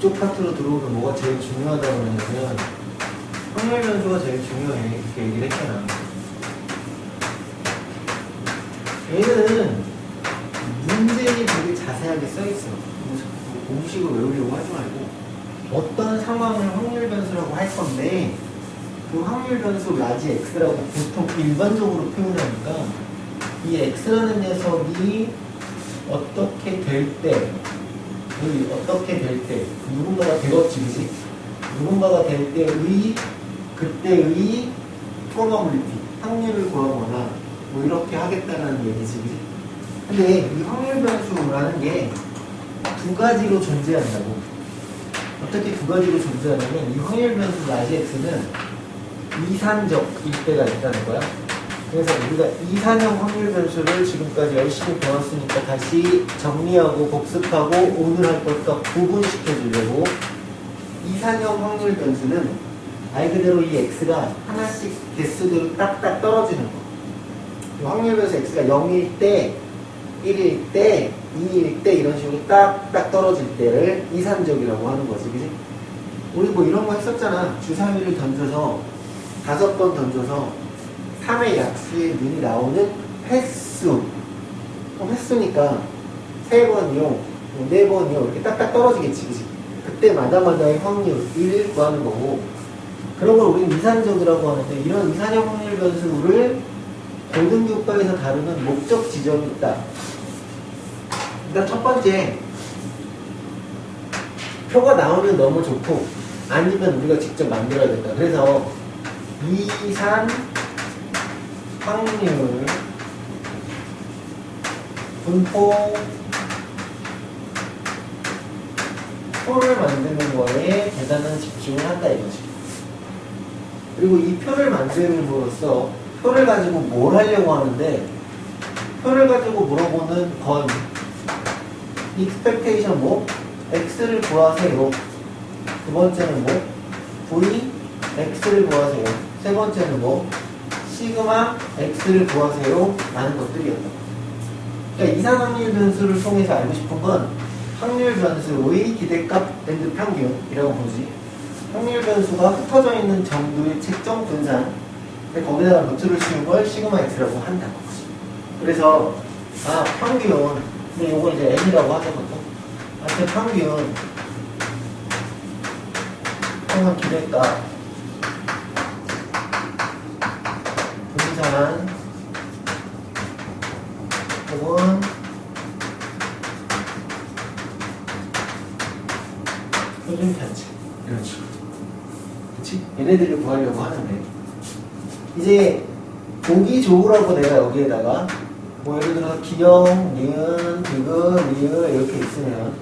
이쪽 파트로 들어오면 뭐가 제일 중요하다고 그러냐면 확률 변수가 제일 중요해. 이렇게 얘기를 했잖아. 얘는 문제에 되게 자세하게 써있어. 공식을 외우려고 하지 말고 어떤 상황을 확률 변수라고 할 건데 그 확률 변수 라지 x라고 보통 일반적으로 표현하니까 이 x라는 녀석이 어떻게 될 때, 어떻게 될 때, 누군가가 되겠지, 그지? 누군가가 될 때의, 그때의 probability, 확률을 구하거나, 뭐 이렇게 하겠다는 얘기지, 그지? 근데 이 확률 변수라는 게 두 가지로 존재한다고. 어떻게 두 가지로 존재하냐면, 이 확률 변수 라지 x는 이산적일 때가 있다는 거야. 그래서 우리가 이산형 확률 변수를 지금까지 열심히 배웠으니까 다시 정리하고 복습하고 오늘 할 것과 구분시켜 주려고 이산형 확률 변수는 말 그대로 이 x가 하나씩 개수대로 딱딱 떨어지는 거. 확률 변수 x가 0일 때, 1일 때, 2일 때 이런 식으로 딱딱 떨어질 때를 이산적이라고 하는 거지, 그지? 우리 뭐 이런 거 했었잖아. 주사위를 던져서 5번 던져서 3의 약수의 눈이 나오는 횟수. 횟수니까 3번이요, 4번이요 이렇게 딱딱 떨어지겠지, 그치? 그때마다마다의 확률을 구하는 거고, 그런 걸 우리는 이산적이라고 하는데, 이런 이산형 확률 변수를 고등교과에서 다루는 목적 지점이 있다. 일단 첫 번째, 표가 나오면 너무 좋고 아니면 우리가 직접 만들어야겠다. 그래서 이산 확률 분포 표를 만드는 거에 대단한 집중을 한다 이거지. 그리고 이 표를 만들므로써 표를 가지고 뭘 하려고 하는데, 표를 가지고 물어보는 건 expectation 뭐? x를 구하세요. 두 번째는 뭐? v x를 구하세요. 세 번째는 뭐? 시그마 x를 구하세요 라는 것들이었다. 그러니까 이산 확률 변수를 통해서 알고 싶은 건 확률 변수의 기대값 앤드 평균이라고 보지. 확률 변수가 흩어져 있는 정도의 책정 분산, 거기다가 루트를 씌운 걸 시그마 x라고 한다는 거지. 그래서 평균, 근데 요거 이제 n이라고 하거든요. 하여튼 평균 평균 기대값 분산 혹은 표준 편차 이런 식으로. 그치? 얘네들을 구하려고 하는데, 이제 보기 좋으라고 내가 여기에다가 뭐 예를 들어서 기역, 니은, 디귿, 리을 이렇게 있으면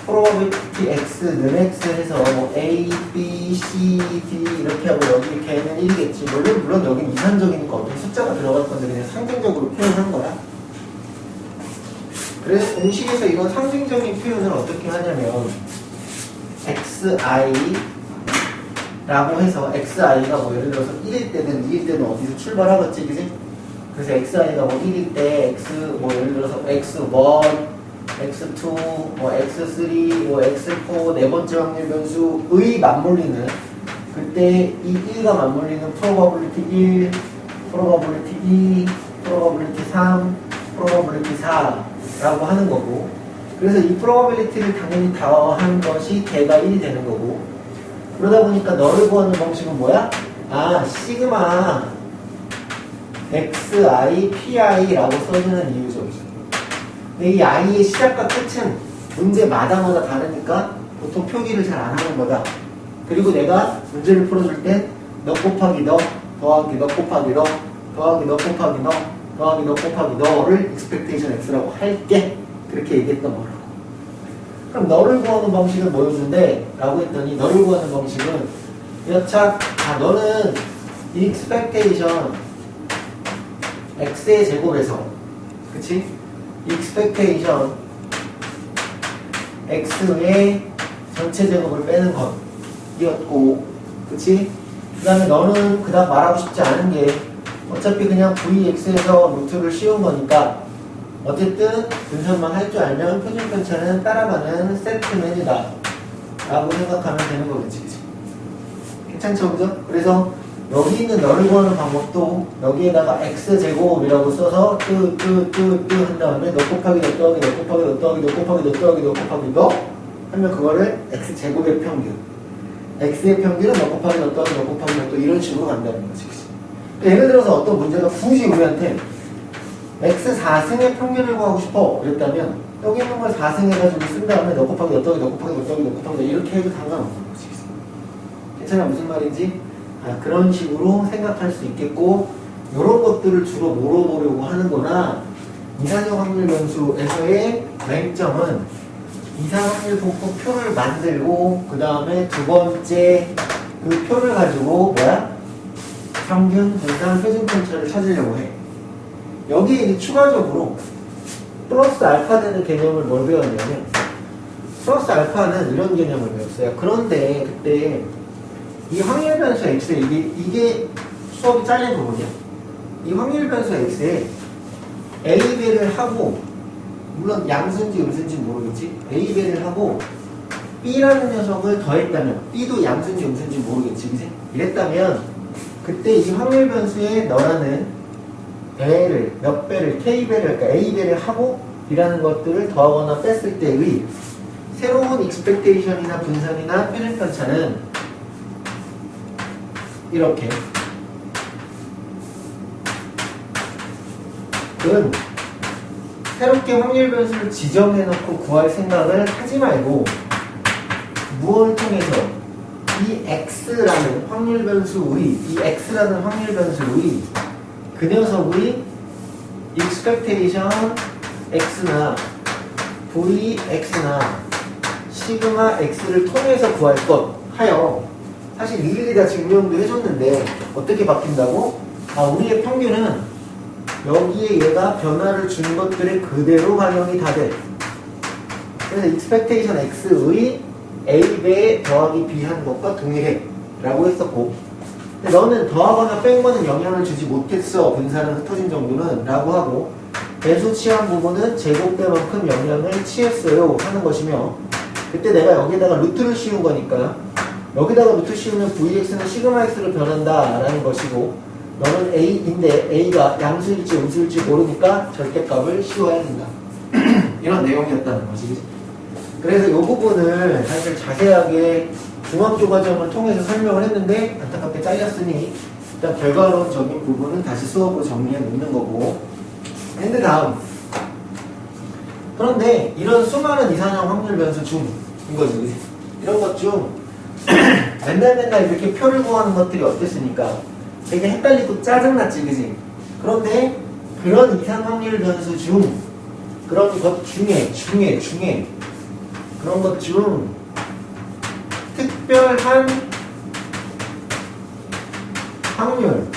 probability x, 는 x 해서 뭐 a, b, c, d 이렇게 하고 여기 걔는 1이겠지. 물론 여긴 이산적이니까 어떤 숫자가 들어갈 건데 그냥 상징적으로 표현한 거야. 그래서 공식에서 이런 상징적인 표현을 어떻게 하냐면 xi 라고 해서 xi가 뭐 예를 들어서 1일 때든 2일 때든 어디서 출발하겠지, 그지? 그래서 xi가 뭐 1일 때 x 뭐 예를 들어서 x1, x2, 뭐 x3, 뭐 x4 네 번째 확률 변수의 맞물리는, 그때 이 1과 맞물리는 probability 1, probability 2, probability 3, probability 4라고 하는 거고, 그래서 이 probability를 당연히 더한 것이 걔가 1이 되는 거고, 그러다 보니까 너를 구하는 방식은 뭐야? 시그마 xi, pi라고 써주는 이유죠. 근데 이 i의 시작과 끝은 문제마다마다 다르니까 보통 표기를 잘 안 하는 거다. 그리고 내가 문제를 풀어줄 땐 너 곱하기 너, 더하기 너 곱하기 너, 더하기 너 곱하기 너, 더하기 너 곱하기 너를 expectation x라고 할게. 그렇게 얘기했던 거라고. 그럼 너를 구하는 방식은 뭐였는데? 라고 했더니 너를 구하는 방식은 여차 너는 expectation x의 제곱에서, 그치? expectation x의 전체 제곱을 빼는 것이었고, 그치? 그 다음에 너는 그다음 말하고 싶지 않은 게 어차피 그냥 vx에서 루트를 씌운 거니까 어쨌든 분선만 할 줄 알면 표준 편차는 따라가는 세트 메뉴다 라고 생각하면 되는 거겠지, 그치? 괜찮죠, 그죠? 그래서 여기 있는 너를 구하는 방법도 여기에다가 x제곱이라고 써서 한 다음에 너 곱하기 너 더하기 너 곱하기 너 더하기 너 곱하기 너 더하기 너 곱하기 너 하면 그거를 x제곱의 평균, x의 평균은 너 곱하기 너 더하기 너 곱하기 너 또 이런 식으로 간다는 거지. 예를 들어서 어떤 문제가 굳이 우리한테 x 4승의 평균을 구하고 싶어 그랬다면 여기 있는 걸 4승 해가지고 쓴 다음에 너 곱하기 너 더하기 너 곱하기 너 더하기 너 곱하기 너 이렇게 해도 상관없는 거지. 괜찮아? 무슨 말인지? 그런 식으로 생각할 수 있겠고, 이런 것들을 주로 물어보려고 하는구나. 이상형 확률 변수에서의 맹점은 이상 확률 분포 표를 만들고 그 다음에 두 번째 그 표를 가지고 평균, 분산, 표준 편차를 찾으려고 해. 여기에 이제 추가적으로 플러스 알파 되는 개념을 뭘 배웠냐면, 플러스 알파는 이런 개념을 배웠어요. 그런데 그때 이 확률 변수 x에 이게 수업이 잘린 부분이야. 이 확률 변수 x에 a배를 하고, 물론 양수인지 음수인지 모르겠지. a배를 하고 b라는 녀석을 더했다면, b도 양수인지 음수인지 모르겠지, 그치? 이랬다면 그때 이 확률 변수에 너라는 배를, 몇 배를, k배를, 그러니까 a배를 하고 b라는 것들을 더하거나 뺐을 때의 새로운 익스펙테이션이나 분산이나 표준 편차는 이렇게 그건 새롭게 확률 변수를 지정해놓고 구할 생각을 하지 말고 무엇을 통해서 이 x라는 확률 변수의 이 x라는 확률 변수의 그 녀석의 expectation x나 vx나 시그마 x를 통해서 구할 것 하여 사실 일일이 다 증명도 해줬는데 어떻게 바뀐다고? 우리의 평균은 여기에 얘가 변화를 준 것들이 그대로 반영이 다 돼. 그래서 expectation x의 a배 더하기 b 한 것과 동일해 라고 했었고, 근데 너는 더하거나 뺀 거는 영향을 주지 못했어, 분산은 흩어진 정도는 라고 하고, 배수 취한 부분은 제곱배만큼 영향을 취했어요 하는 것이며, 그때 내가 여기다가 루트를 씌운 거니까 여기다가 루트 씌우면 vx는 시그마 x로 변한다 라는 것이고, 너는 a인데 a가 양수일지 음수일지 모르니까 절대값을 씌워야 된다. 이런 내용이었다는 것이지. 그래서 이 부분을 사실 자세하게 중학교 과정을 통해서 설명을 했는데 안타깝게 잘렸으니 일단 결과론적인 부분은 다시 수업으로 정리해 놓는 거고, 근데 다음, 그런데 이런 수많은 이상형 확률 변수 중인 거지. 이런 것 중 맨날 이렇게 표를 구하는 것들이 어땠으니까 되게 헷갈리고 짜증났지, 그지? 그런데 그런 이상 확률 변수 중, 그런 것 중에 그런 것 중 특별한 확률,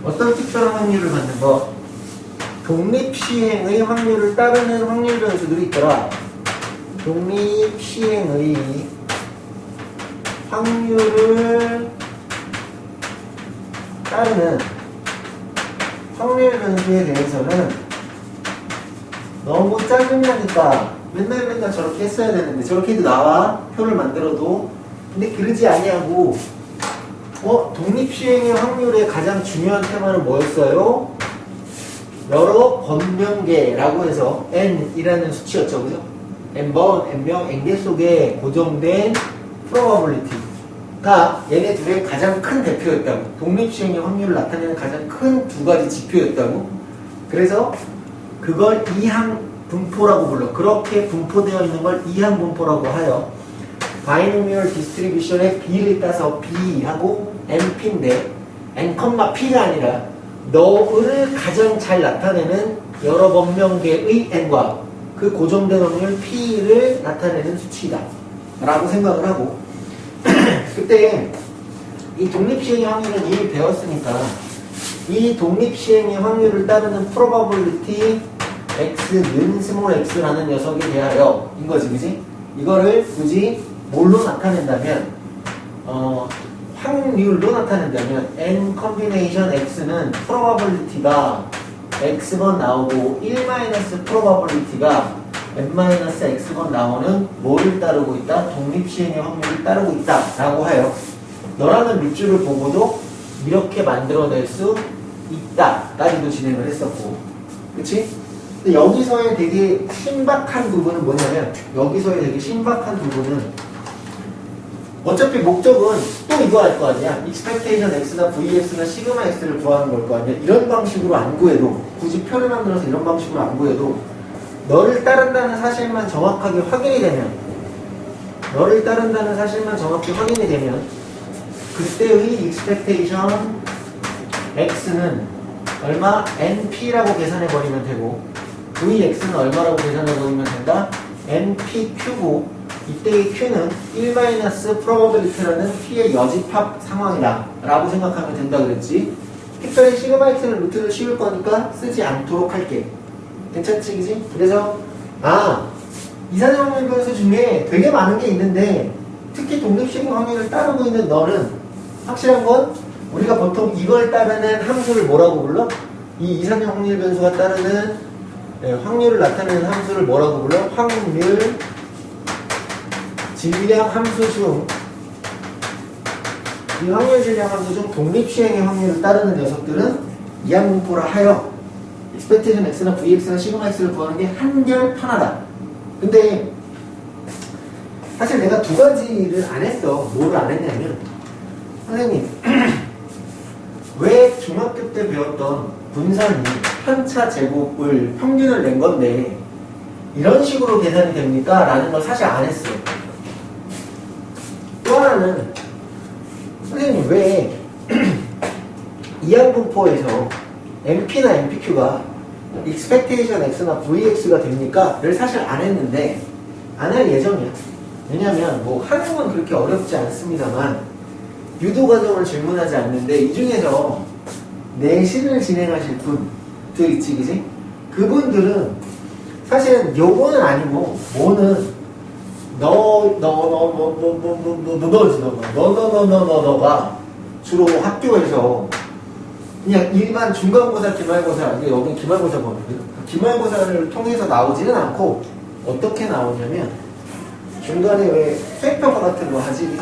어떤 특별한 확률을 갖는 것? 독립시행의 확률을 따르는 확률 변수들이 있더라. 독립시행의 확률을 따르는 확률 변수에 대해서는 너무 짜증나니까 맨날 저렇게 했어야 되는데, 저렇게 해도 나와, 표를 만들어도. 근데 그러지 아니하고 독립시행의 확률의 가장 중요한 테마는 뭐였어요? 여러 번명계라고 해서 n이라는 수치였죠, 그죠? n번, n명, n개 속에 고정된 probability가 얘네 둘의 가장 큰 대표였다고. 독립시행의 확률을 나타내는 가장 큰 두 가지 지표였다고. 그래서 그걸 이항 분포라고 불러. 그렇게 분포되어 있는 걸 이항 분포라고 하여 바이노미얼 디스트리뷰션의 b를 따서 b하고 np인데 n, p가 아니라 너를 가장 잘 나타내는 여러 번명계의 n과 그 고정된 확률 p를 나타내는 수치이다 라고 생각을 하고, 그때 이 독립시행의 확률은 이미 배웠으니까 이 독립시행의 확률을 따르는 probability x는 스몰 x라는 녀석에 대하여 인 거지, 그지? 이거를 굳이 뭘로 나타낸다면 확률로 나타낸다면 n combination x는 probability가 x번 나오고 1 probability가 n-x번 나오는 뭐를 따르고 있다? 독립시행의 확률을 따르고 있다 라고 해요. 너라는 밑줄을 보고도 이렇게 만들어낼 수 있다 까지도 진행을 했었고, 그치? 근데 여기서의 되게 신박한 부분은 뭐냐면, 여기서의 되게 신박한 부분은 어차피 목적은 또 이거 할 거 아니야. expectation x나 vx나 시그마 x를 구하는 걸 거 아니야. 이런 방식으로 안 구해도, 굳이 표를 만들어서 이런 방식으로 안 구해도 너를 따른다는 사실만 정확하게 확인이 되면, 너를 따른다는 사실만 정확히 확인이 되면 그때의 expectation x는 얼마? np라고 계산해버리면 되고, vx는 얼마라고 계산해버리면 된다? npq고, 이때의 q는 1-probability라는 p의 여집합 상황이다 라고 생각하면 된다 그랬지. 특별히 시그마 x는 루트를 씌울 거니까 쓰지 않도록 할게. 괜찮지, 그지? 그래서 이산형 확률 변수 중에 되게 많은 게 있는데 특히 독립시행 확률을 따르고 있는 너는 확실한 건 우리가 보통 이걸 따르는 함수를 뭐라고 불러? 이 이산형 확률 변수가 따르는 확률을 나타내는 함수를 뭐라고 불러? 확률 질량 함수 중, 이 확률 질량 함수 중 독립시행의 확률을 따르는 녀석들은 이항공포라 하여 expectation x나 vx나 시그마 x를 구하는 게 한결 편하다. 근데 사실 내가 두 가지를 안 했어. 뭐를 안 했냐면, 선생님 왜 중학교 때 배웠던 분산이 편차 제곱을 평균을 낸 건데 이런 식으로 계산이 됩니까? 라는 걸 사실 안 했어요. 또 하나는, 선생님 왜 이항분포에서 MP나 MPQ가 expectation x나 VX가 됩니까? 를 사실 안 했는데 안 할 예정이야. 왜냐면 뭐 하는 건 그렇게 어렵지 않습니다만 유도 과정을 질문하지 않는데 이 중에서 내신을 진행하실 분들 있지, 그지? 그분들은 사실은 요거는 아니고 뭐는 너가 주로 학교에서 그냥 일반 중간고사, 기말고사, 이게 여기 기말고사 보거든. 기말고사를 통해서 나오지는 않고 어떻게 나오냐면 중간에 왜 수행평가 같은 거 하지?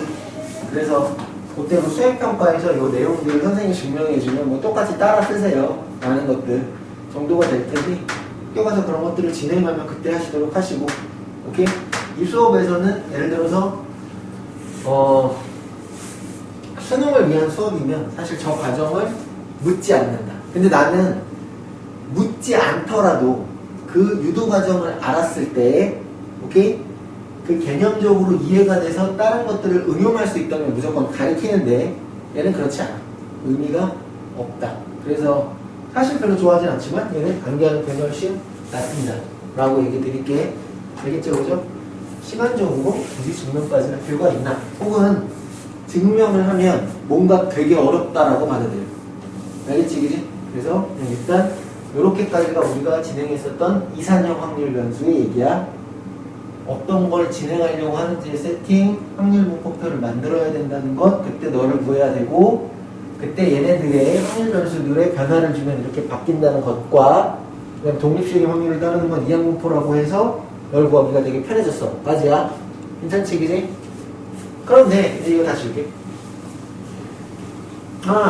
그래서 그때 뭐 수행평가에서 요 내용들을 선생님이 증명해주면 뭐 똑같이 따라 쓰세요 라는 것들 정도가 될 테니 학교 가서 그런 것들을 진행하면 그때 하시도록 하시고, 오케이? 이 수업에서는 예를 들어서 수능을 위한 수업이면 사실 저 과정을 묻지 않는다. 근데 나는 묻지 않더라도 그 유도 과정을 알았을 때, 오케이? 그 개념적으로 이해가 돼서 다른 것들을 응용할 수 있다면 무조건 가르치는데 얘는 그렇지 않아. 의미가 없다. 그래서 사실 별로 좋아하진 않지만 얘는 암기하는 편이 훨씬 낫습니다 라고 얘기 드릴게. 알겠죠? 그죠? 시간적으로 굳이 증명까지는 할 필요가 있나? 혹은 증명을 하면 뭔가 되게 어렵다라고 받아들여요. 알겠지? 그지? 그래서 일단 이렇게까지가 우리가 진행했었던 이산형 확률 변수의 얘기야. 어떤 걸 진행하려고 하는지 세팅, 확률 분포표를 만들어야 된다는 것, 그때 너를 구해야 되고, 그때 얘네들의 확률 변수들의 변화를 주면 이렇게 바뀐다는 것과, 그다음 독립시행의 확률을 따르는 건 이항분포라고 해서 널 구하기가 되게 편해졌어. 까지야. 괜찮지, 그지? 그런데 이제 이거 다시 줄게.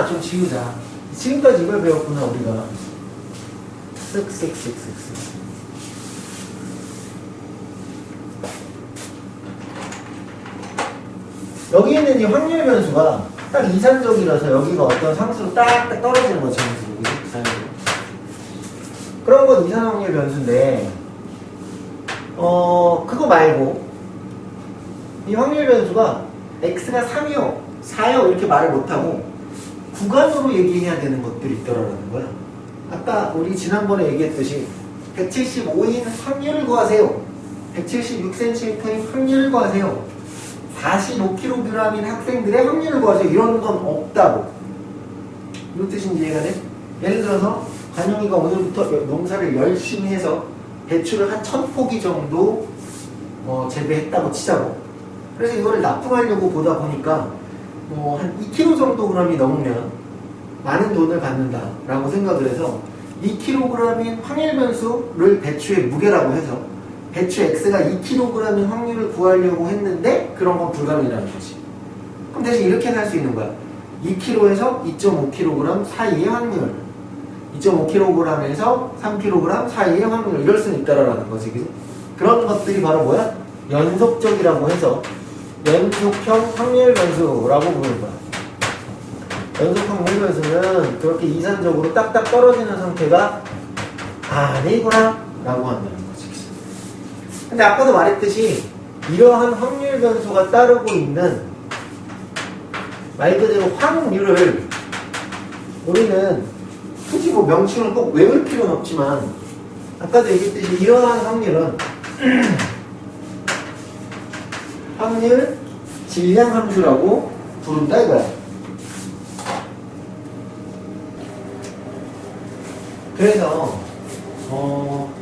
좀 지우자. 지금까지 이걸 배웠구나, 우리가. 쓱쓱쓱쓱쓱. 여기 있는 이 확률 변수가 딱 이산적이라서 여기가 어떤 상수로 딱 떨어지는 거죠. 그런 건 이산 확률 변수인데, 그거 말고 이 확률 변수가 x가 3이요, 4요 이렇게 말을 못하고 구간으로 얘기해야 되는 것들이 있더라는 거야. 아까 우리 지난번에 얘기했듯이 175인 확률을 구하세요. 176cm인 확률을 구하세요. 45kg인 학생들의 확률을 구하세요. 이런 건 없다고. 무슨 뜻인지 이해가 돼? 예를 들어서 관영이가 오늘부터 농사를 열심히 해서 배추를 한 1000포기 정도 재배했다고 치자고. 그래서 이거를 납품하려고 보다 보니까 한 2kg 정도 g이 넘으면 많은 돈을 받는다 라고 생각을 해서 2kg인 확률 변수를 배추의 무게라고 해서 배추 X가 2kg인 확률을 구하려고 했는데 그런 건 불가능이라는 거지. 그럼 대신 이렇게 할 수 있는 거야. 2kg에서 2.5kg 사이의 확률, 2.5kg에서 3kg 사이의 확률, 이럴 수는 있다라는 거지. 그치? 그런 것들이 바로 뭐야? 연속적이라고 해서 연속형 확률 변수라고 부르는 거야. 연속 확률 변수는 그렇게 이산적으로 딱딱 떨어지는 상태가 아니구나 라고 한다는 거지. 근데 아까도 말했듯이 이러한 확률 변수가 따르고 있는 말 그대로 확률을 우리는 굳이 뭐 명칭을 꼭 외울 필요는 없지만 아까도 얘기했듯이 이러한 확률은 확률 질량 함수라고 부른다 이거야. 그래서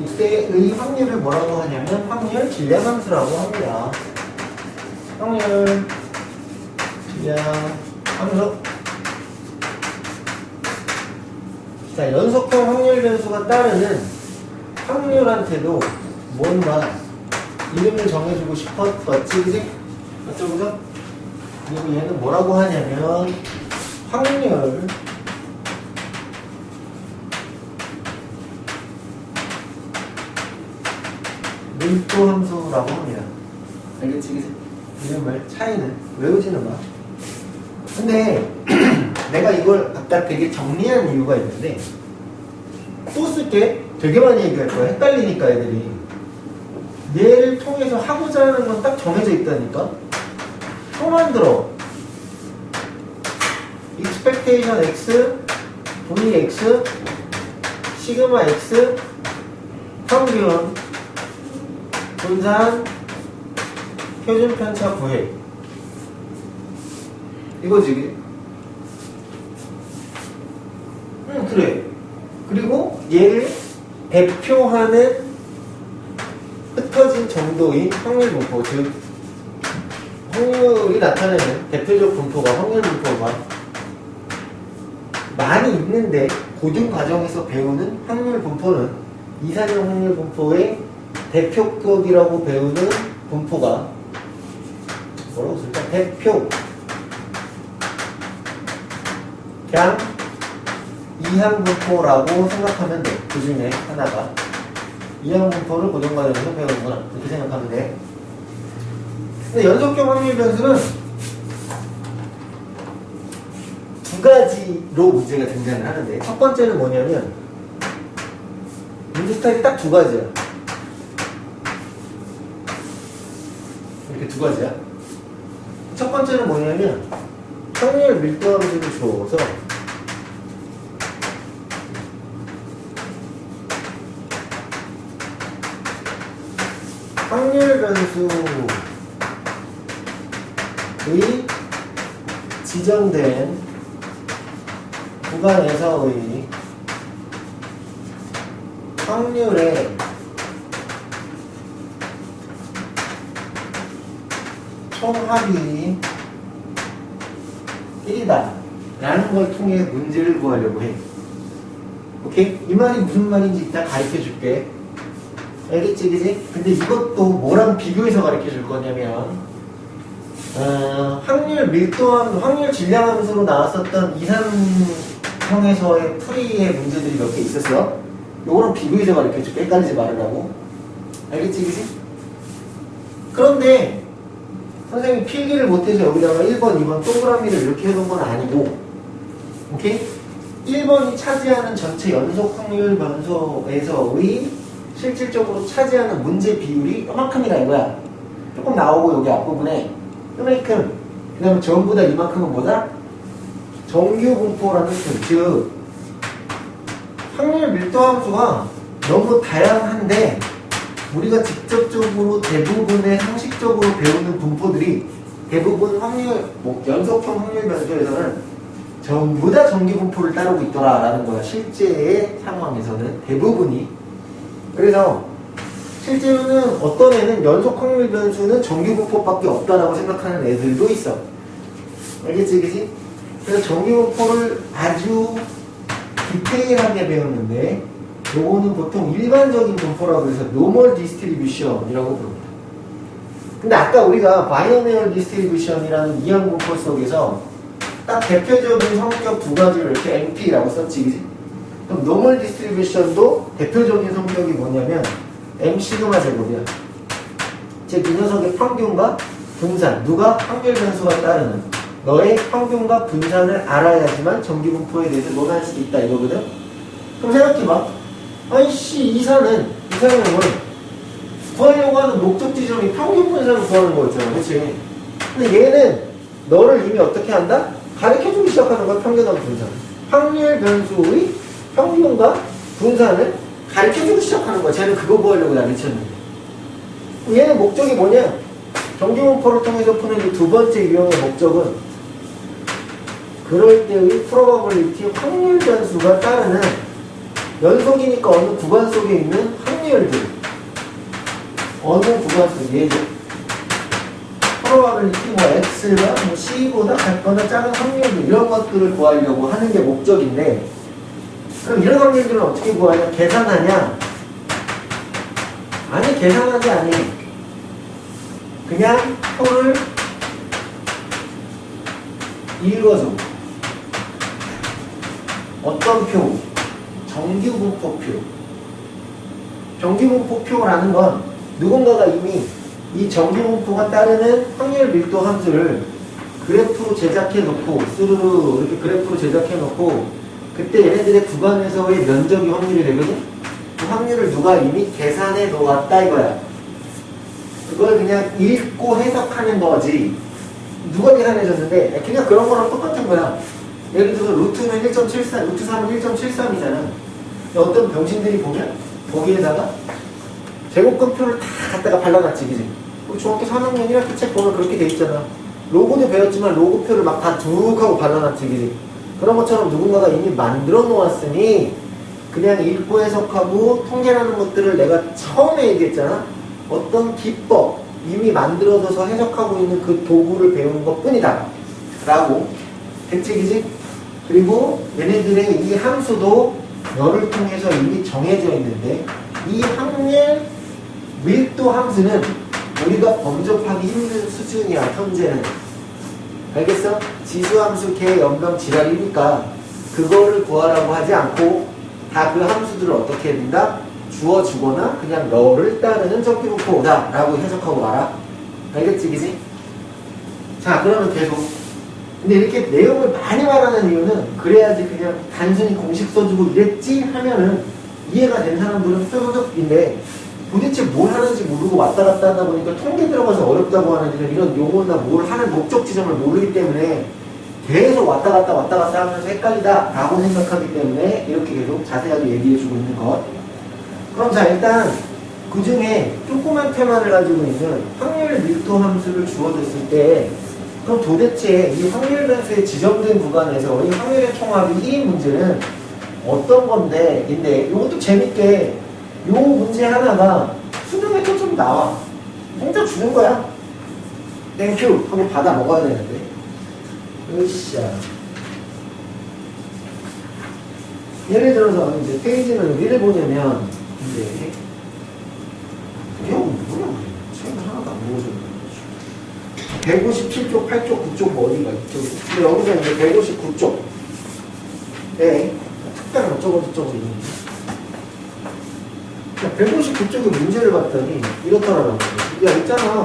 이때의 확률을 뭐라고 하냐면 확률 질량 함수라고 합니다. 확률 질량 함수. 자, 연속형 확률 변수가 따르는 확률한테도 뭔가 이름을 정해주고 싶었지, 그지? 맞죠, 그죠? 그리고 얘는 뭐라고 하냐면 확률 밀도 함수라고 합니다. 알겠지, 그지? 이름을 차이는 외우지는 마. 근데 내가 이걸 아까 되게 정리한 이유가 있는데 또 쓸게 되게 많이 얘기할 거야. 헷갈리니까 애들이. 얘를 통해서 하고자 하는 건 딱 정해져 있다니까. 또 만들어. expectation x, vx, 시그마 x, 평균, 분산, 표준 편차 구해. 이거지. 그래. 그리고 얘를 대표하는 흩어진 정도인 확률 분포, 즉 확률이 나타내는 대표적 분포가 확률 분포가 많이 있는데 고등 과정에서 배우는 확률 분포는 이산형 확률 분포의 대표격이라고 배우는 분포가 뭐라고 쓸까? 대표 그냥 이항 분포라고 생각하면 돼. 그 중에 하나가 이항 분포를 고등과정에서 배우는구나 이렇게 생각하면 돼. 근데 연속형 확률 변수는 두 가지로 문제가 등장을 하는데 첫 번째는 뭐냐면 문제 스타일이 딱 두 가지야. 이렇게 두 가지야. 첫 번째는 뭐냐면 확률 밀도 함수를 줘서 확률 변수의 지정된 구간에서의 확률의 총합이 1이다 라는 걸 통해 문제를 구하려고 해. 오케이? 이 말이 무슨 말인지 이따 가르쳐 줄게. 알겠지, 그지? 근데 이것도 뭐랑 비교해서 가르쳐 줄 거냐면 확률 밀도함, 확률 질량 함수로 나왔었던 이산형에서의 풀이의 문제들이 몇 개 있었어. 요거랑 비교해서 가르쳐 줄게. 헷갈리지 말으라고. 알겠지, 그지? 그런데 선생님이 필기를 못해서 여기다가 1번, 2번 동그라미를 이렇게 해놓은 건 아니고, 오케이? 1번이 차지하는 전체 연속 확률 변수에서의 실질적으로 차지하는 문제 비율이 이만큼이다 이거야. 조금 나오고 여기 앞부분에 이만큼, 그 다음에 전부 다 이만큼은 뭐다? 정규 분포라는 뜻. 즉 확률 밀도 함수가 너무 다양한데 우리가 직접적으로 대부분의 상식적으로 배우는 분포들이 대부분 확률, 연속형 확률 변수에서는 전부 다 정규 분포를 따르고 있더라라는 거야. 실제의 상황에서는 대부분이. 그래서 실제로는 어떤 애는 연속 확률 변수는 정규 분포밖에 없다라고 생각하는 애들도 있어. 알겠지, 그치? 그래서 정규 분포를 아주 디테일하게 배웠는데 요거는 보통 일반적인 분포라고 해서 노멀 디스트리뷰션이라고 부릅니다. 근데 아까 우리가 바이노미얼 디스트리뷰션이라는 이항 분포 속에서 딱 대표적인 성격 두 가지를 이렇게 NP라고 썼지, 그지? 그럼 노멀 디스트리뷰션도 대표적인 성격이 뭐냐면 M 시그마 제곱이야. 즉, 이 녀석의 평균과 분산, 누가 확률 변수가 따르는 너의 평균과 분산을 알아야지만 정기 분포에 대해서 논할 수 있다 이거거든? 그럼 생각해봐. 아이씨, 이사는 구하려고 하는 목적 지점이 평균 분산을 구하는 거였잖아, 그치? 근데 얘는 너를 이미 어떻게 한다? 가르쳐주기 시작하는 거야, 평균하고 분산. 확률 변수의 평균과 분산을 가르쳐주기 시작하는 거야. 쟤는 그거 구하려고 가르쳤는데. 얘는 목적이 뭐냐? 정기분포를 통해서 푸는 이 두 번째 유형의 목적은 그럴 때의 프로바빌리티 확률 변수가 따르는 연속이니까 어느 구간 속에 있는 확률들, 어느 구간 속에 예죠. 프로바빌리티 뭐 x가 뭐 c보다 작거나 작은 확률들, 이런 것들을 구하려고 하는 게 목적인데, 그럼 이런 확률들은 어떻게 구하냐? 계산하냐? 아니, 계산하지 않니. 그냥 표를 읽어줘. 어떤 표? 정규분포표. 정규분포표라는 건 누군가가 이미 이 정규분포가 따르는 확률 밀도 함수를 그래프로 제작해 놓고, 스르르 이렇게 그래프로 제작해 놓고, 그때 얘네들의 구간에서의 면적이 확률이 되거든? 그 확률을 누가 이미 계산해 놓았다 이거야. 그걸 그냥 읽고 해석하는 거지. 누가 계산해줬는데, 그냥 그런 거랑 똑같은 거야. 예를 들어서 루트는 1.74, 루트 3은 1.73이잖아. 어떤 병신들이 보면 거기에다가 제곱근표를 다 갖다가 발라놨지, 그지? 우리 중학교 3학년 1학기 책 보면 그렇게 돼 있잖아. 로고도 배웠지만 로고표를 막 다 쭉 하고 발라놨지, 그지? 그런 것처럼 누군가가 이미 만들어 놓았으니 그냥 읽고 해석하고 통계라는 것들을 내가 처음에 얘기했잖아. 어떤 기법, 이미 만들어져서 해석하고 있는 그 도구를 배우는 것 뿐이다 라고 대책이지. 그리고 얘네들의 이 함수도 너를 통해서 이미 정해져 있는데, 이 확률 밀도 함수는 우리가 범접하기 힘든 수준이야, 현재는. 알겠어? 지수함수 개 연병 지랄이니까 그거를 구하라고 하지 않고 다 그 함수들을 어떻게 해준다? 주어주거나 그냥 너를 따르는 정기분포다 라고 해석하고 말아. 알겠지, 그지? 자, 그러면 계속. 근데 이렇게 내용을 많이 말하는 이유는 그래야지 그냥 단순히 공식 써주고 이랬지 하면은 이해가 된 사람들은 뾰족인데, 도대체 뭘 하는지 모르고 왔다 갔다 하다 보니까 통계 들어가서 어렵다고 하는 이런 용어나 뭘 하는 목적 지점을 모르기 때문에 계속 왔다 갔다 하면서 헷갈리다 라고 생각하기 때문에 이렇게 계속 자세하게 얘기해주고 있는 것. 그럼 자, 일단 그 중에 조그만 테마를 가지고 있는 확률 밀도 함수를 주어졌을 때, 그럼 도대체 이 확률 변수에 지정된 구간에서 이 확률의 총합이 1인 문제는 어떤 건데, 근데 이것도 재밌게 요 문제 하나가 수능에도 좀 나와. 공짜 주는 거야. 땡큐 하고 받아 먹어야 되는데. 으쌰. 예를 들어서 이제 페이지는 어디를 보냐면, 이제 이거 뭐야? 책을 하나도 안 보고서 157쪽, 8쪽, 9쪽 뭐 어디가 있죠? 근데 여기서 이제 159쪽에 특별한 어쩌고저쩌고 있는데, 159쪽의 문제를 봤더니 이렇더라고요. 야, 있잖아.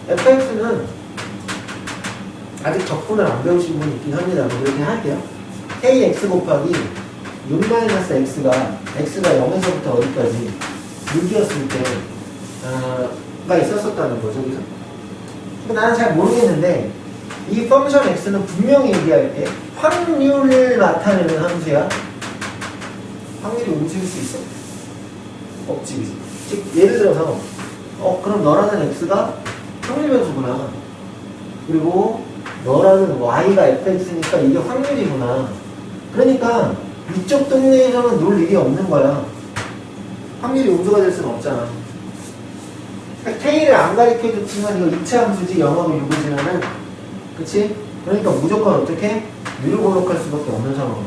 fx는 아직 적분을 안 배우신 분이 있긴 합니다. 그렇게 할게요. kx 곱하기 6-x가 x가 0에서부터 어디까지 6이었을 때가 있었었다는 거죠. 그래서 나는 잘 모르겠는데, 이 펑션 x는 분명히 얘기할게. 확률을 나타내는 함수야. 확률이 움직일 수 있어? 없지. 즉 예를 들어서 그럼 너라는 x가 확률 변수구나. 그리고 너라는 y가 fx니까 이게 확률이구나. 그러니까 이쪽 동네에서는 놀 일이 없는 거야. 확률이 음수가 될 수는 없잖아. k를 안 가리켜줬지만 이거 2차 함수지, 영하고 유부지나는. 그치? 그러니까 무조건 어떻게? 유를 공격할 수밖에 없는 상황.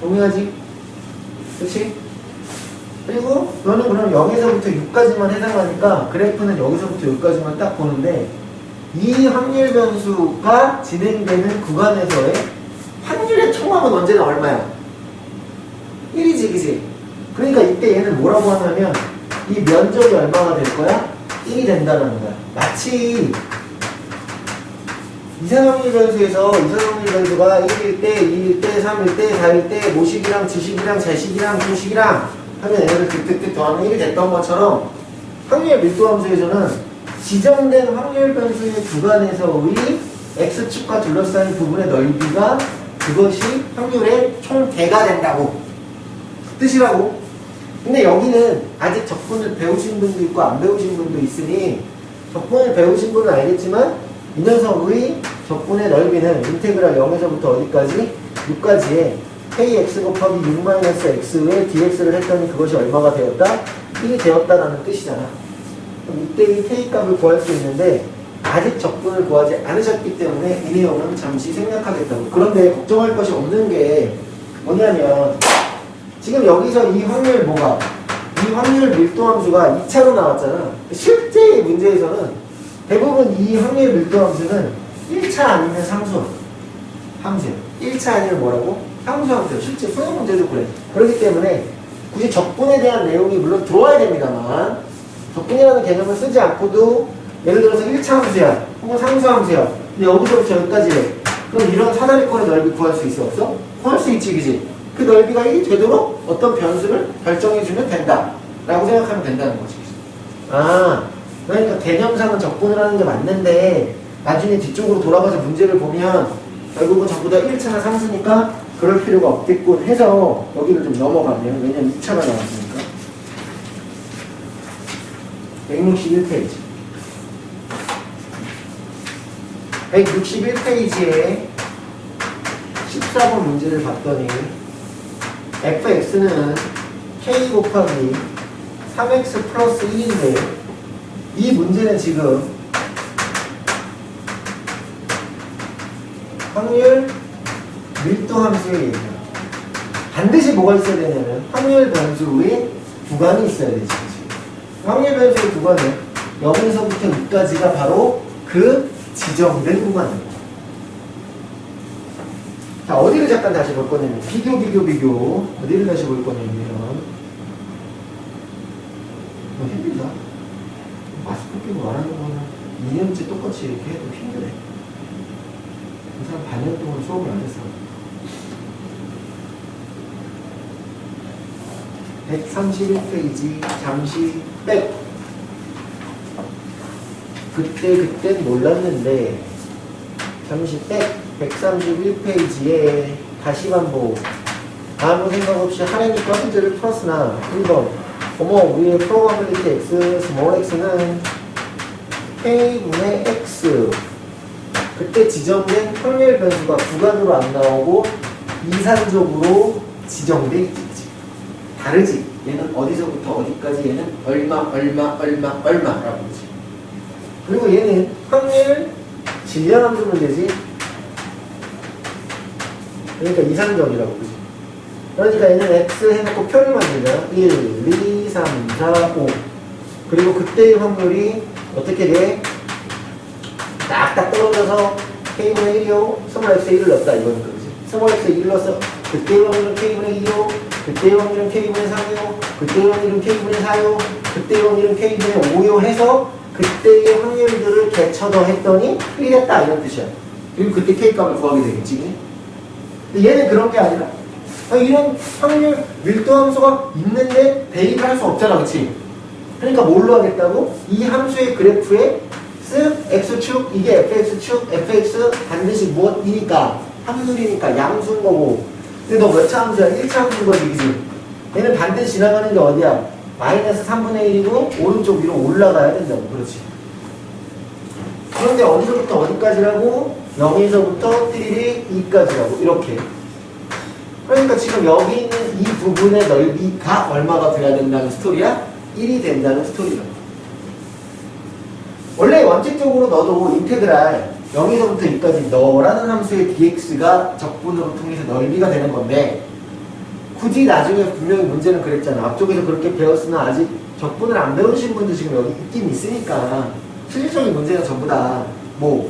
동의하지? 그치? 그리고 너는 그럼 0에서부터 6까지만 해당하니까 그래프는 여기서부터 여기까지만 딱 보는데 이 확률 변수가 진행되는 구간에서의 확률의 총합은 언제나 얼마야? 1이지, 그치? 그러니까 이때 얘는 뭐라고 하냐면 이 면적이 얼마가 될 거야? 1이 된다는 거야. 마치 이산확률 변수에서 이산확률 변수가 1일 때, 2일 때, 3일 때, 4일 때 모식이랑 지식이랑 자식이랑 분식이랑 하면 얘네들 득득득 더하면 1이 됐던 것처럼 확률 밀도 함수에서는 지정된 확률 변수의 구간에서의 x축과 둘러싸인 부분의 넓이가 그것이 확률의 총대가 된다고 뜻이라고. 근데 여기는 아직 적분을 배우신 분도 있고 안 배우신 분도 있으니 적분을 배우신 분은 알겠지만 이 녀석의 적분의 넓이는 인테그랄 0에서부터 어디까지? 6까지에 kx 곱하기 6-x의 dx를 했더니 그것이 얼마가 되었다? 1이 되었다라는 뜻이잖아. 그럼 이때 이 k 값을 구할 수 있는데 아직 적분을 구하지 않으셨기 때문에 이 내용은 잠시 생략하겠다고. 그런데 걱정할 것이 없는 게 뭐냐면 지금 여기서 이 확률 뭐가? 이 확률 밀도 함수가 2차로 나왔잖아. 실제 문제에서는 대부분 이 확률 밀도 함수는 1차 아니면 함수야. 1차 아니면 뭐라고? 함수야. 실제 수능 문제도 그래. 그렇기 때문에 굳이 적분에 대한 내용이 물론 들어와야 됩니다만 적분이라는 개념을 쓰지 않고도 예를 들어서 1차 함수야. 혹은 상수 함수야. 근데 여기서부터 여기까지 해. 그럼 이런 사다리꼴의 넓이 구할 수 있어? 없어? 구할 수 있지, 그지? 그 넓이가 1이 되도록 어떤 변수를 결정해주면 된다. 라고 생각하면 된다는 거지. 아, 그러니까 개념상은 적분을 하는 게 맞는데 나중에 뒤쪽으로 돌아가서 문제를 보면 결국은 전부 다 1차나 상수니까 그럴 필요가 없겠군 해서 여기를 좀 넘어가네요. 왜냐면 2차가 나왔으니까. 161페이지. 161페이지에 14번 문제를 봤더니 fx는 k 곱하기 3x 플러스 1인데 이 문제는 지금 확률 밀도 함수의 얘기야. 반드시 뭐가 있어야 되냐면 확률 변수의 구간이 있어야 되지. 확률 변수의 구간은 0에서부터 6까지가 바로 그 지정된 구간입니다. 자, 어디를 잠깐 다시 볼 거냐면 비교 어디를 다시 볼 거냐면 힘들다. 마스크 끼고 말하는 거는 2년째 똑같이 이렇게 해도 힘드네. 그 사람 반년 동안 수업을 안 했어. 131페이지 잠시 빼고 그땐 몰랐는데 잠시 빼 131페이지에 다시 반복. 아무 생각 없이 하려니까 문제를 풀었으나 1번 우리의 probability x, small x는 k분의 x. 그때 지정된 확률 변수가 구간으로 안 나오고 이산적으로 지정돼 있지. 다르지. 얘는 어디서부터 어디까지 얘는 얼마라고 그러지. 그리고 얘는 확률 질량함수 문제지. 그러니까 이산적이라고 그러지. 그러니까 얘는 x 해놓고 표를 만들잖아. 1, 2, 3, 4, 5. 그리고 그때의 확률이 어떻게 돼? 딱딱 떨어져서 k분의 1이요. 스몰 x에 1을 넣었다. 이거는 그러지. 스몰 x에 1을 넣어서 그때의 확률은 k분의 2요. 그때의 확률은 k분의 3이요. 그때의 확률은 k분의 4요. 그때의 확률은 k분의 5요 해서 그때의 확률들을 개쳐 더했더니 1이 됐다. 이런 뜻이야. 그리고 그때 k값을 구하게 되겠지. 근데 얘는 그런 게 아니라 이런 확률 밀도 함수가 있는데 대입을 할 수 없잖아. 그치? 그러니까 뭘로 하겠다고? 이 함수의 그래프에 쓱 x축 이게 fx축 fx 반드시 무엇이니까 확률이니까 양수인 거고. 근데 너 몇 차 함수야? 1차 함수인 거지. 그치? 얘는 반드시 지나가는 게 어디야? 마이너스 3분의 1이고 오른쪽 위로 올라가야 된다고. 그렇지? 그런데 어디서부터 어디까지라고? 0에서부터 띠리리 2까지라고. 이렇게. 그러니까 지금 여기 있는 이 부분의 넓이가 얼마가 돼야 된다는 스토리야? 1이 된다는 스토리라고. 원래 원칙적으로 너도 인테그랄 0에서부터 2까지 너라는 함수의 dx가 적분으로 통해서 넓이가 되는 건데 굳이 나중에 분명히 문제는 그랬잖아. 앞쪽에서 그렇게 배웠으나 아직 적분을 안 배우신 분도 지금 여기 있긴 있으니까 실질적인 문제는 전부 다 뭐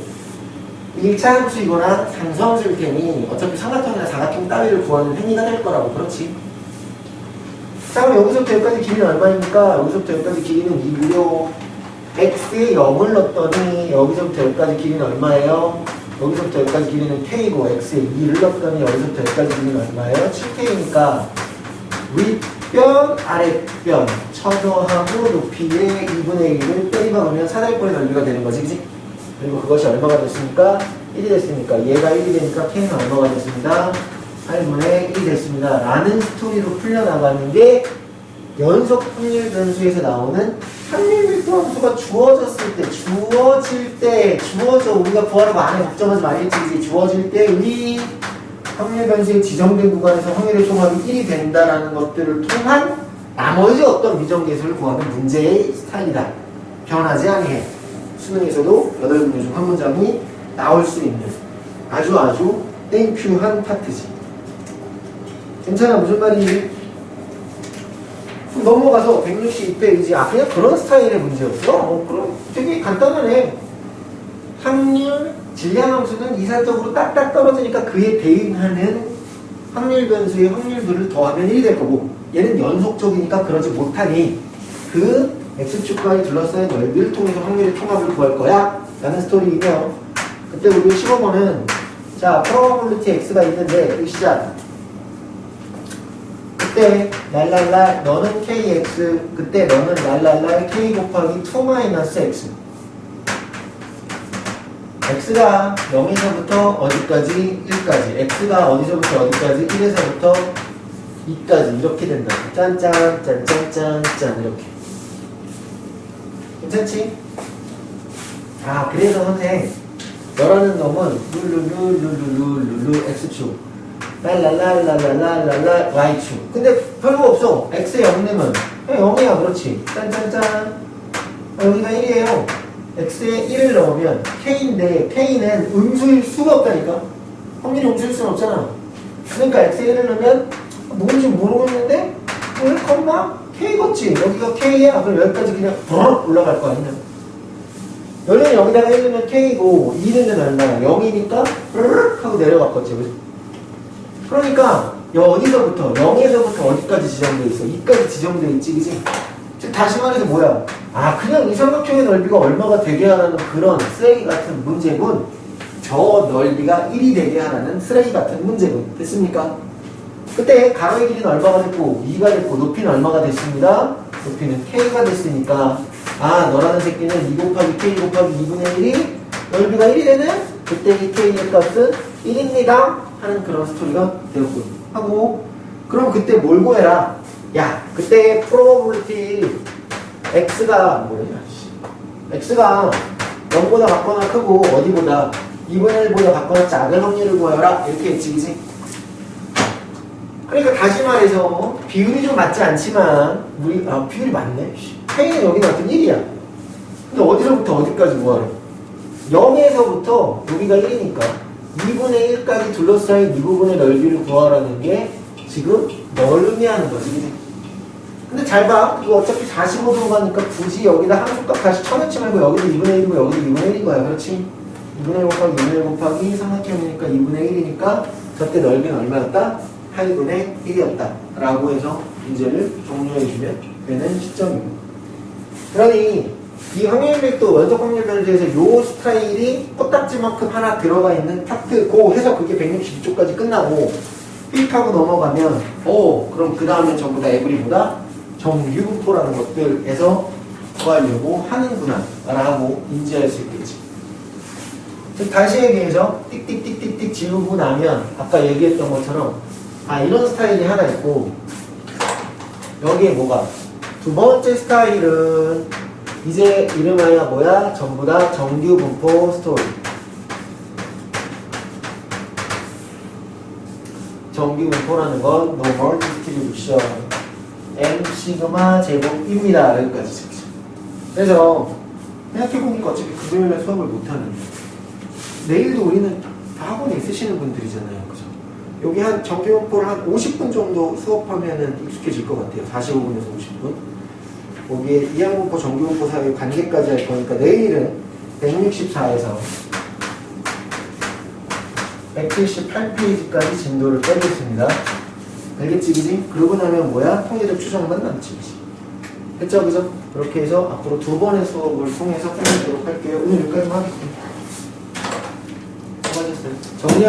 1차 함수이거나 상수함수일 테니 어차피 삼각형이나 사각형 따위를 구하는 행위가 될 거라고. 그렇지? 자, 그럼 여기서부터 여기까지 길이는 얼마입니까? 여기서부터 여기까지 길이는 2고요. x에 0을 넣었더니 여기서부터 여기까지 길이는 얼마예요? 여기서부터 여기까지 길이는 k고 x에 2를 넣었더니 여기서부터 여기까지 길이는 얼마예요? 7k니까 윗변, 아랫변 처조하고 높이의 2분의 1을 빼입어보면 사다리꼴의 넓이가 되는 거지, 그치? 그리고 그것이 얼마가 됐습니까? 1이 됐으니까 얘가 1이 되니까 k는 얼마가 됐습니다? 8분의 1이 됐습니다. 라는 스토리로 풀려나가는 게 연속 확률 변수에서 나오는 확률 밀도 함수가 주어질 때, 우리가 구하라고 안에 걱정하지 말겠지, 주어질 때 이 확률 변수에 지정된 구간에서 확률의 총합이 1이 된다라는 것들을 통한 나머지 어떤 미정계수를 구하는 문제의 스타일이다. 변하지 아니해. 수능에서도 8문제 중 한 문장이 나올 수 있는 아주 땡큐한 파트지. 괜찮아? 무슨 말인지? 넘어가서 162페이지. 그냥 그런 스타일의 문제였어. 그럼 되게 간단하네. 확률, 질량함수는 이산적으로 딱딱 떨어지니까 그에 대응하는 확률 변수의 확률들을 더하면 1이 될 거고, 얘는 연속적이니까 그러지 못하니 그 x축과의 둘러싸인 넓이를 통해서 확률의 총합을 구할 거야 라는 스토리이며, 그때 우리 15번은 자, probability x가 있는데 그 시작. 그때 랄랄라 너는 kx, 그때 너는 랄랄라 k 곱하기 2 x. x가 0에서부터 어디까지? 1까지. x가 어디서부터 어디까지? 1에서부터 2까지 이렇게 된다. 짠짠 짠짠짠짠 이렇게. 괜찮지? 그래서 선생 너라는 놈은 룰루루루루루루 x축, 랄랄랄랄랄랄랄 y축. 근데 별거 없어. x에 0 내면 0이야. 그렇지. 짠짠짠. 여기가 1이에요. x에 1을 넣으면 k인데 k는 음수일 수가 없다니까. 확률이 음수일 수는 없잖아. 그러니까 x에 1을 넣으면 뭔지 모르겠는데 1, k겠지. 여기가 k야. 그럼 여기까지 그냥 올라갈 거 아니냐. 원래는 여기다가 1 넣으면 k고 2는 얼마야? 0이니까 하고 내려갔겠지. 그러니까 어디서부터 0에서부터 어디까지 지정되어 있어? 2까지 지정되어 있지, 그치? 즉 다시 말해서 뭐야? 그냥 이 삼각형의 넓이가 얼마가 되게 하라는 그런 쓰레기 같은 문제군. 저 넓이가 1이 되게 하라는 쓰레기 같은 문제군. 됐습니까? 그때 가로의 길이는 얼마가 됐고 2가 됐고 높이는 얼마가 됐습니다. 높이는 k가 됐으니까 너라는 새끼는 2 곱하기 k 곱하기 2분의 1이 넓이가 1이 되는 그때 이 k의 값은 1입니다 하는 그런 스토리가 되었군 하고, 그럼 그때 뭘 구해라? 그때 probability x가 뭐냐, x가 0보다 같거나 크고 어디보다 2분의 1보다 같거나 작은 확률을 구하라 이렇게 했지, 그치? 그러니까 다시 말해서 비율이 좀 맞지 않지만 비율이 맞네. k는 여기 같은 1이야. 근데 어디서부터 어디까지 구하래? 0에서부터 여기가 1이니까 2분의 1까지 둘러싸인 이 부분의 넓이를 구하라는 게 지금 뭘 의미하는 거지, 그치? 근데 잘 봐. 이거 어차피 45도 가니까 굳이 여기다 함수값 다시 쳐넣지 말고 여기도 2분의 1이고 여기도 2분의 1인 거야. 그렇지? 2분의 1 곱하기 2분의 1 곱하기 삼각형이니까 2분의 1이니까 저때 넓이는 얼마였다? 8분의 1이었다 라고 해서 문제를 종료해주면 되는 시점입니다. 그러니 이 확률밀도 연속 확률 변수에서 요 스타일이 코딱지만큼 하나 들어가 있는 파트 고 해서 그게 162쪽까지 끝나고 삑하고 넘어가면 그럼 그 다음에 전부 다 에브리보다 정유분포라는 것들에서 구하려고 하는구나 라고 인지할 수 있겠지. 즉 다시 얘기해서 띡띡띡띡띡 지우고 나면 아까 얘기했던 것처럼 이런 스타일이 하나 있고, 여기에 뭐가 두 번째 스타일은 이제 이름하여 뭐야? 전부 다 정규분포 스토리. 정규분포라는 건 normal distribution m 시그마 제곱입니다. 여기까지. 그래서 생각해보니까 어차피 금요일날 수업을 못하는데 내일도 우리는 다 학원에 있으시는 분들이잖아요, 그죠? 여기 한 정기분포를 한 50분 정도 수업하면은 익숙해질 것 같아요. 45분에서 50분. 거기에 이항분포, 정기분포 사이의 관계까지 할 거니까 내일은 164에서 178페이지까지 진도를 빼겠습니다. 알겠지, 그지? 그러고 나면 뭐야? 통계적 추정만 남지. 했죠, 그죠? 그렇게 해서 앞으로 2번의 수업을 통해서 끝내도록 할게요. 오늘 여기까지만 하겠습니다. 수고하셨어요. 정리